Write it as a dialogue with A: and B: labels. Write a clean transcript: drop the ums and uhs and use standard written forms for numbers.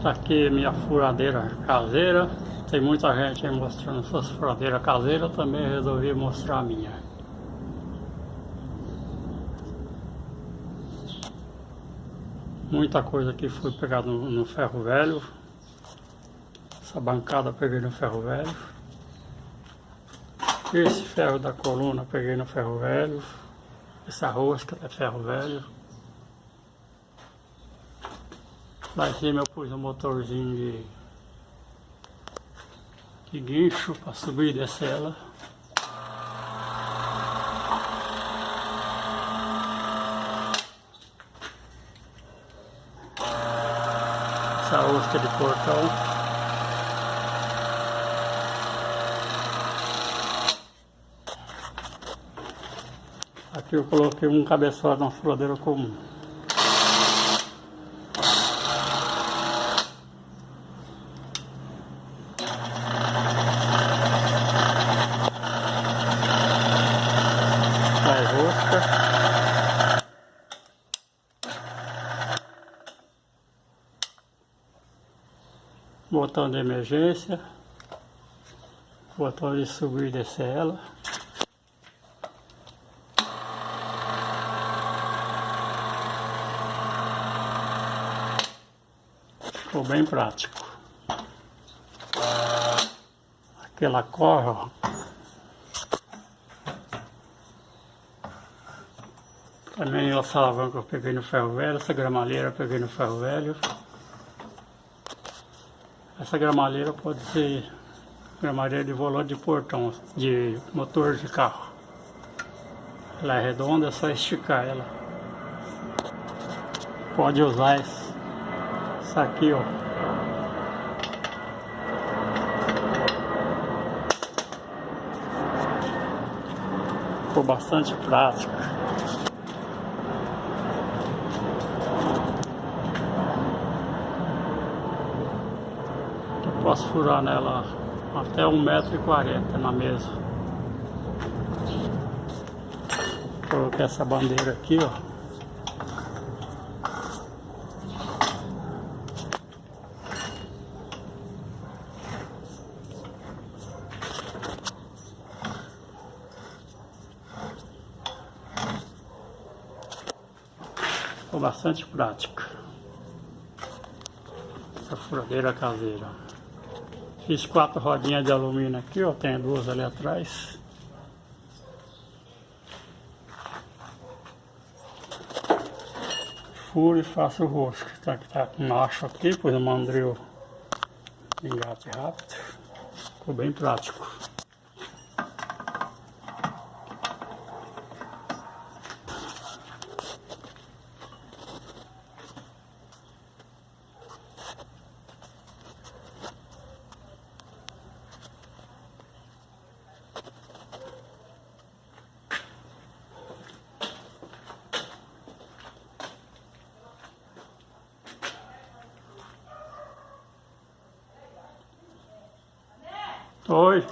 A: Tá aqui minha furadeira caseira. Tem muita gente aí mostrando suas furadeiras caseiras, também resolvi mostrar a minha. Muita coisa aqui foi pegada no ferro velho. Essa bancada eu peguei no ferro velho. Esse ferro da coluna eu peguei no ferro velho. Essa rosca é ferro velho. Lá em cima eu pus um motorzinho de guincho para subir e descer ela. Essa rosca de portão. Aqui eu coloquei um cabeçote na furadeira comum. Mais rosca. Botão de emergência. Botão de subir e descer ela. Ficou bem prático. Aqui ela corre, ó. Também essa alavanca eu peguei no ferro velho, essa gramalheira eu peguei no ferro velho. Essa gramalheira pode ser gramalheira de volante de portão, de motor de carro. Ela é redonda, é só esticar ela. Pode usar essa aqui, ó. Ficou bastante prática. Eu posso furar nela até 1,40 m na mesa. Coloquei essa bandeira aqui, ó. Ficou bastante prática essa furadeira caseira. Fiz 4 rodinhas de alumínio aqui, ó, tem 2 ali atrás. Furo e faço o rosco. Tá com macho aqui, pus o mandril de engate rápido. Ficou bem prático. Oi.